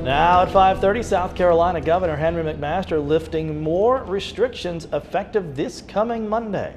Now at 5:30, South Carolina Governor Henry McMaster lifting more restrictions effective this coming Monday.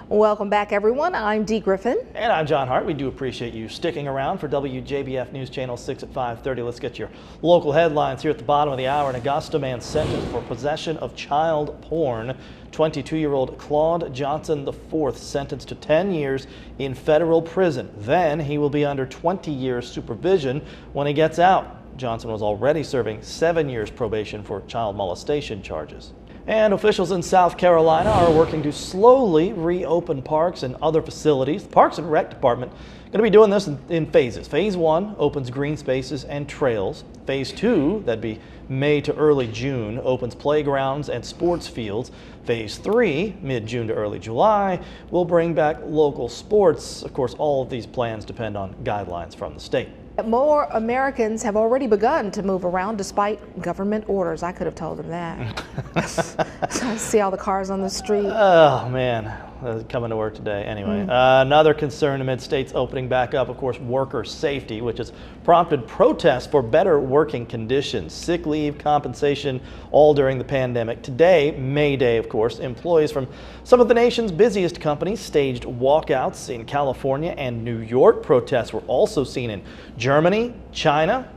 Welcome back, everyone. I'm Dee Griffin. And I'm John Hart. We do appreciate you sticking around for WJBF News Channel 6 at 5:30. Let's get your local headlines here at the bottom of the hour. An Augusta man sentenced for possession of child porn. 22-year-old Claude Johnson IV sentenced to 10 years in federal prison. Then he will be under 20 years supervision when he gets out. Johnson was already serving 7 years probation for child molestation charges. And officials in South Carolina are working to slowly reopen parks and other facilities. The Parks and Rec Department going to be doing this in phases. Phase 1 opens green spaces and trails. Phase 2, that'd be May to early June, opens playgrounds and sports fields. Phase 3, mid-June to early July, will bring back local sports. Of course, all of these plans depend on guidelines from the state. More Americans have already begun to move around despite government orders. I could have told them that. I see all the cars on the street. Oh, man. Coming to work today. Anyway, another concern amid states opening back up, of course, worker safety, which has prompted protests for better working conditions, sick leave, compensation, all during the pandemic. Today, May Day, of course, employees from some of the nation's busiest companies staged walkouts in California and New York. Protests were also seen in Germany, China,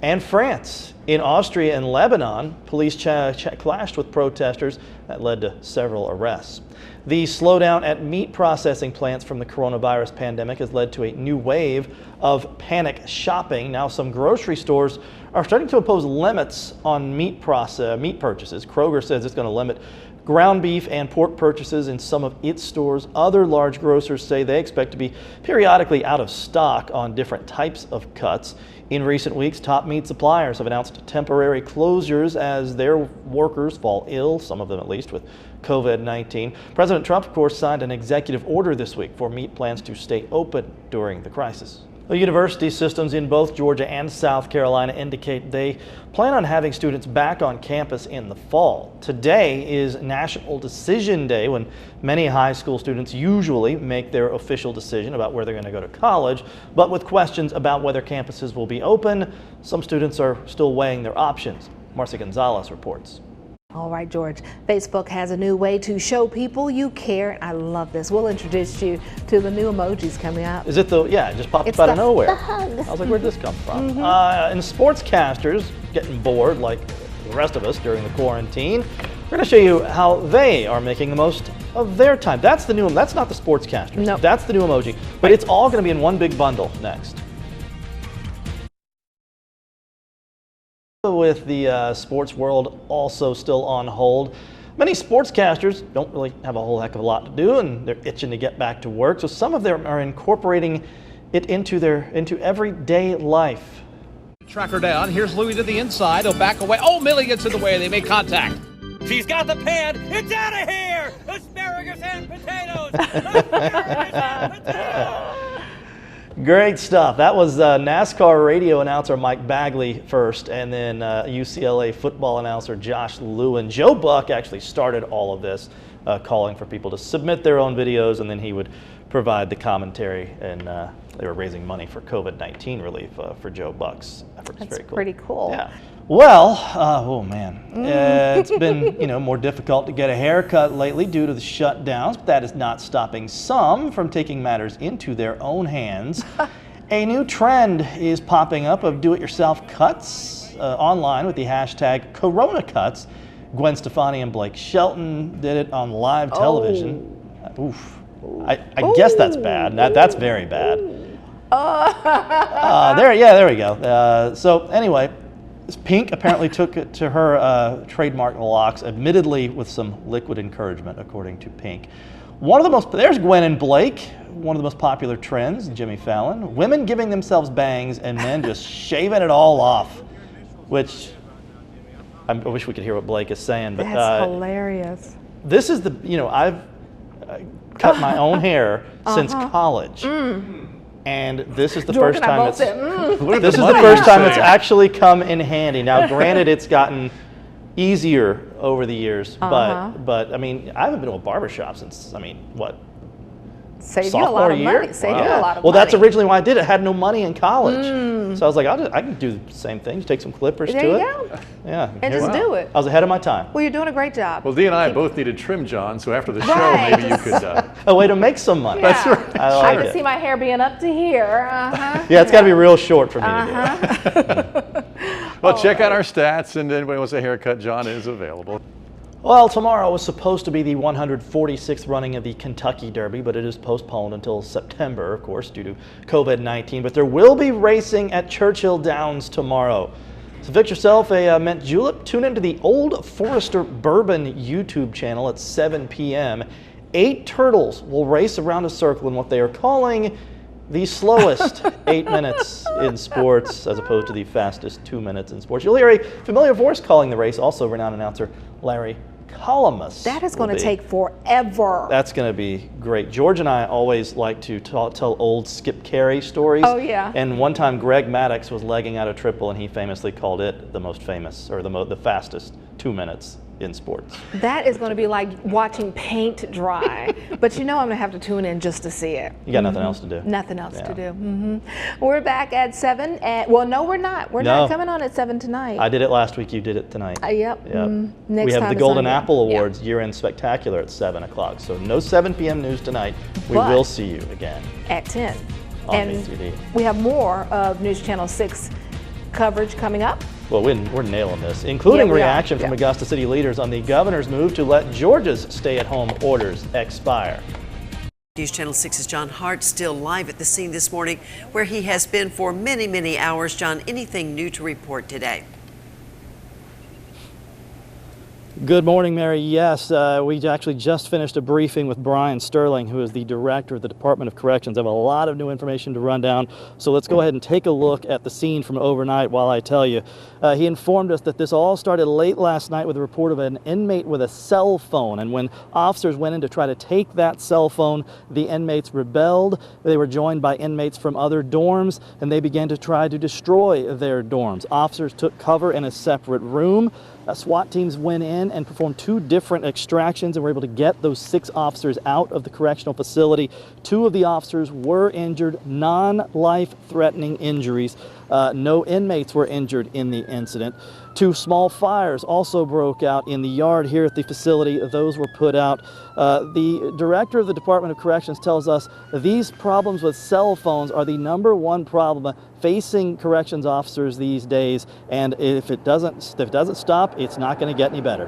and France. In Austria and Lebanon, police clashed with protesters that led to several arrests. The slowdown at meat processing plants from the coronavirus pandemic has led to a new wave of panic shopping. Now some grocery stores are starting to impose limits on meat purchases. Kroger says it's going to limit ground beef and pork purchases in some of its stores. Other large grocers say they expect to be periodically out of stock on different types of cuts. In recent weeks, top meat suppliers have announced temporary closures as their workers fall ill, some of them at least, with COVID-19. President Trump, of course, signed an executive order this week for meat plants to stay open during the crisis. The university systems in both Georgia and South Carolina indicate they plan on having students back on campus in the fall. Today is National Decision Day, when many high school students usually make their official decision about where they're going to go to college. But with questions about whether campuses will be open, some students are still weighing their options. Marcia Gonzalez reports. All right, George. Facebook has a new way to show people you care. I love this. We'll introduce you to the new emojis coming out. Is it the, yeah, it just popped up out of nowhere. I was like, where'd this come from? And sportscasters getting bored like the rest of us during the quarantine. We're going to show you how they are making the most of their time. That's the new, that's not the sportscasters. No. That's the new emoji. But it's all going to be in one big bundle next. With the sports world also still on hold, many sportscasters don't really have a whole heck of a lot to do, and they're itching to get back to work. So some of them are incorporating it into everyday life. Tracker down. Here's Louis to the inside. He'll back away. Oh, Millie gets in the way. They make contact. She's got the pan. It's out of here. Asparagus and potatoes. Asparagus and potatoes. Great stuff. That was NASCAR radio announcer Mike Bagley first, and then UCLA football announcer Josh Lewin. Joe Buck actually started all of this, calling for people to submit their own videos, and then he would provide the commentary, and they were raising money for COVID-19 relief for Joe Buck's efforts. That's very cool. pretty cool. Yeah. Well, oh man, it's been more difficult to get a haircut lately due to the shutdowns, but that is not stopping some from taking matters into their own hands. A new trend is popping up of do-it-yourself cuts online with the hashtag #CoronaCuts. Gwen Stefani and Blake Shelton did it on live television. Oof. I guess that's bad. That's very bad. There we go. So anyway, Pink apparently took it to her trademark locks, admittedly with some liquid encouragement, according to Pink. There's Gwen and Blake, one of the most popular trends, Jimmy Fallon. Women giving themselves bangs and men just shaving it all off, which I wish we could hear what Blake is saying. But that's hilarious. This is I've cut my own hair since college. And this is the first time it's actually come in handy. Now, granted, it's gotten easier over the years, but I mean, I haven't been to a barbershop since, I mean, what, Save you a sophomore lot of year. money. Save you a lot of Well, money. that's originally why I did it. I had no money in college. So I was like, I can do the same thing. Just take some clippers There to you it. go. Yeah. And here just we- do it. I was ahead of my time. Well, you're doing a great job. Well, Dee and I both needed trim, John, so after the show, Right, maybe you could... A way to make some money. Yeah. That's right. I like can it. see my hair being up to here. Yeah, it's got to be real short for me to do. Well, check out our stats, and anybody wants a haircut, John is available. Well, tomorrow was supposed to be the 146th running of the Kentucky Derby, but it is postponed until September, of course, due to COVID-19. But there will be racing at Churchill Downs tomorrow. So fix yourself a mint julep. Tune into the Old Forester Bourbon YouTube channel at 7 p.m. 8 turtles will race around a circle in what they are calling the slowest 8 minutes in sports, as opposed to the fastest 2 minutes in sports. You'll hear a familiar voice calling the race, also renowned announcer Larry Columbus. That is going to take forever. That's going to be great. George and I always like to tell old Skip Carey stories. Oh, yeah. And one time Greg Maddox was legging out a triple, and he famously called it the most famous, or the fastest 2 minutes in sports. That is going to be like watching paint dry. But you know I'm going to have to tune in just to see it. You got nothing else to do. Nothing else Yeah. to do. We're back at 7. Well, no, we're not. We're No. not coming on at 7 tonight. I did it last week. You did it tonight. Yep. Yep. Next We have time the it's Golden on you. Apple Yeah. Awards year-end spectacular at 7 o'clock. So no 7 p.m. news tonight. We But- will see you again At 10. on And BTV. we have more of News Channel 6 coverage coming up. Well, we're nailing this, including Yeah, we are. reaction from Yeah. Augusta City leaders on the governor's move to let Georgia's stay-at-home orders expire. News Channel 6's John Hart still live at the scene this morning, where he has been for many, many hours. John, anything new to report today? Good morning, Mary. Yes, we actually just finished a briefing with Brian Sterling, who is the director of the Department of Corrections. I have a lot of new information to run down, so let's go ahead and take a look at the scene from overnight while I tell you. He informed us that this all started late last night with a report of an inmate with a cell phone, and when officers went in to try to take that cell phone, the inmates rebelled. They were joined by inmates from other dorms, and they began to try to destroy their dorms. Officers took cover in a separate room. SWAT teams went in and performed 2 different extractions and were able to get those 6 officers out of the correctional facility. 2 of the officers were injured, non-life-threatening injuries. No inmates were injured in the incident. 2 small fires also broke out in the yard here at the facility. Those were put out. The director of the Department of Corrections tells us these problems with cell phones are the #1 problem facing corrections officers these days, and if it doesn't stop, it's not going to get any better.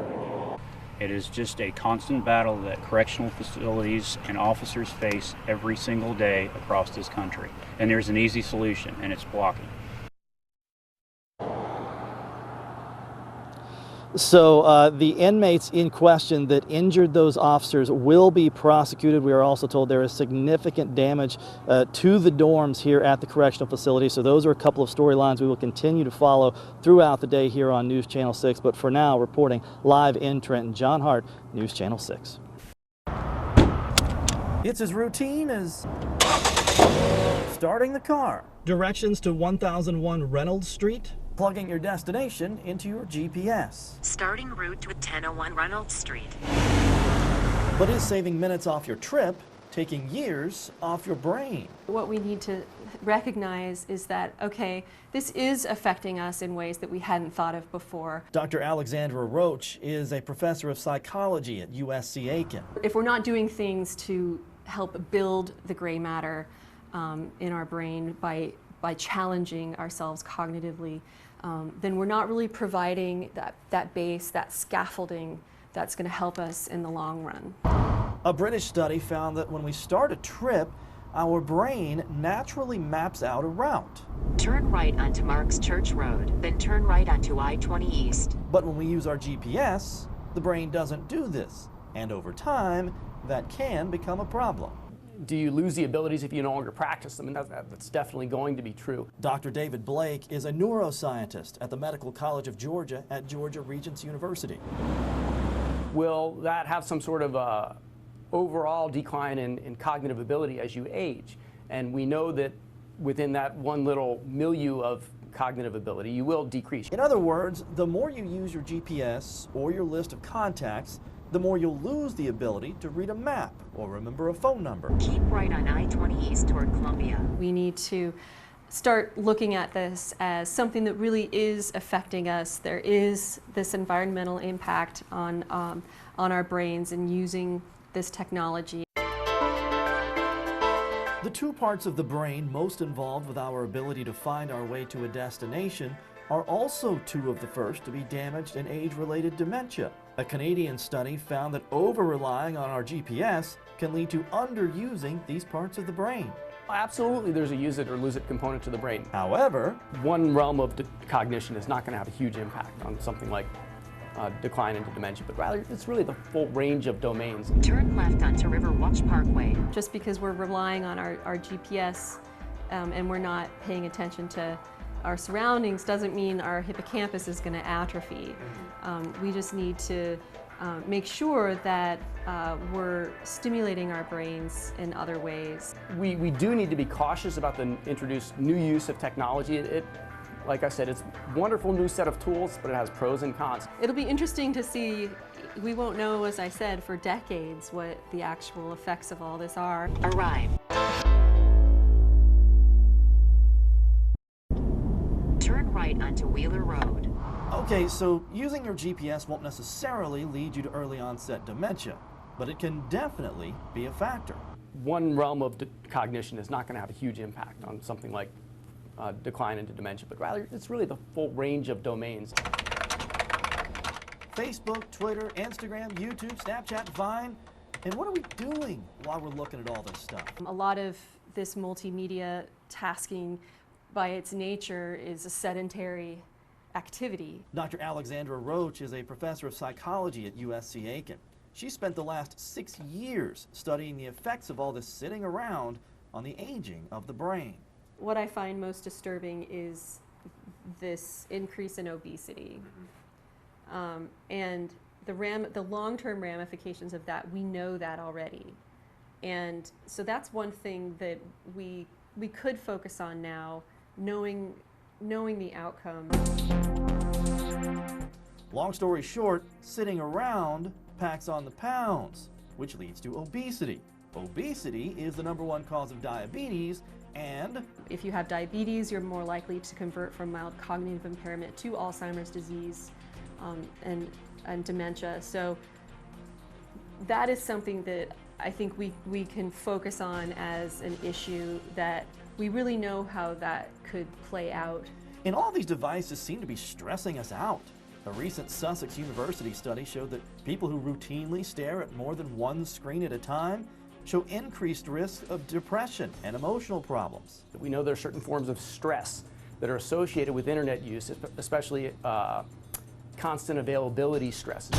It is just a constant battle that correctional facilities and officers face every single day across this country. And there's an easy solution, and it's blocking. So the inmates in question that injured those officers will be prosecuted. We are also told there is significant damage to the dorms here at the correctional facility. So those are a couple of storylines we will continue to follow throughout the day here on News Channel 6. But for now, reporting live in Trenton, John Hart, News Channel 6. It's as routine as starting the car, Directions to 1001 Reynolds Street. plugging your destination into your GPS. Starting route to 1001 Reynolds Street. But is saving minutes off your trip taking years off your brain? What we need to recognize is that, okay, this is affecting us in ways that we hadn't thought of before. Dr. Alexandra Roach is a professor of psychology at USC Aiken. If we're not doing things to help build the gray matter in our brain by challenging ourselves cognitively, then we're not really providing that base, that scaffolding that's going to help us in the long run. A British study found that when we start a trip, our brain naturally maps out a route. Turn right onto Marks Church Road, then turn right onto I-20 East. But when we use our GPS, the brain doesn't do this. And over time, that can become a problem. Do you lose the abilities if you no longer practice them? And that's definitely going to be true. Dr. David Blake is a neuroscientist at the Medical College of Georgia at Georgia Regents University. Will that have some sort of overall decline in cognitive ability as you age? And we know that within that one little milieu of cognitive ability, you will decrease. In other words, the more you use your GPS or your list of contacts, the more you'll lose the ability to read a map or remember a phone number. Keep right on I-20 East toward Columbia. We need to start looking at this as something that really is affecting us. There is this environmental impact on our brains, and using this technology. The two parts of the brain most involved with our ability to find our way to a destination are also two of the first to be damaged in age-related dementia. A Canadian study found that over-relying on our GPS can lead to underusing these parts of the brain. Absolutely, there's a use it or lose it component to the brain. However, one realm of cognition is not going to have a huge impact on something like decline into dementia, but rather it's really the full range of domains. Turn left onto River Watch Parkway. Just because we're relying on our GPS and we're not paying attention to our surroundings doesn't mean our hippocampus is going to atrophy. We just need to make sure that we're stimulating our brains in other ways. We do need to be cautious about the introduced new use of technology. Like I said, it's a wonderful new set of tools, but it has pros and cons. It'll be interesting to see. We won't know, as I said, for decades what the actual effects of all this are. Arrive. Turn right onto Wheeler Road. Okay, so using your GPS won't necessarily lead you to early onset dementia, but it can definitely be a factor. One realm of cognition is not going to have a huge impact on something like decline into dementia, but rather it's really the full range of domains. Facebook, Twitter, Instagram, YouTube, Snapchat, Vine, and what are we doing while we're looking at all this stuff? A lot of this multimedia tasking by its nature is a sedentary activity. Dr. Alexandra Roach is a professor of psychology at USC Aiken. She spent the last 6 years studying the effects of all this sitting around on the aging of the brain. What I find most disturbing is this increase in obesity. And the long-term ramifications of that, we know that already. And so that's one thing that we could focus on now, knowing the outcome. Long story short, sitting around packs on the pounds, which leads to obesity. Obesity is the #1 cause of diabetes, and if you have diabetes, you're more likely to convert from mild cognitive impairment to Alzheimer's disease and dementia. So that is something that I think we can focus on as an issue that we really know how that could play out. And all these devices seem to be stressing us out. A recent Sussex University study showed that people who routinely stare at more than one screen at a time show increased risk of depression and emotional problems. We know there are certain forms of stress that are associated with internet use, especially constant availability stress.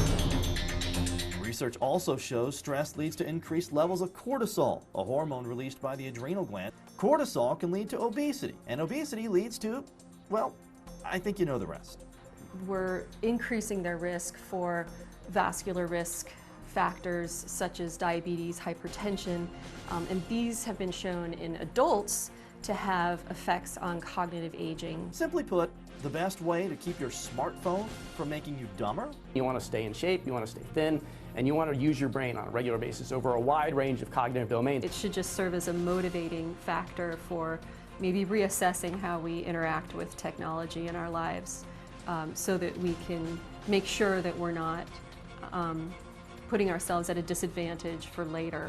Research also shows stress leads to increased levels of cortisol, a hormone released by the adrenal gland. Cortisol can lead to obesity, and obesity leads to, well, I think you know the rest. We're increasing their risk for vascular risk factors such as diabetes, hypertension, and these have been shown in adults to have effects on cognitive aging. Simply put, the best way to keep your smartphone from making you dumber? You want to stay in shape, you want to stay thin, and you want to use your brain on a regular basis over a wide range of cognitive domains. It should just serve as a motivating factor for maybe reassessing how we interact with technology in our lives, so that we can make sure that we're not putting ourselves at a disadvantage for later.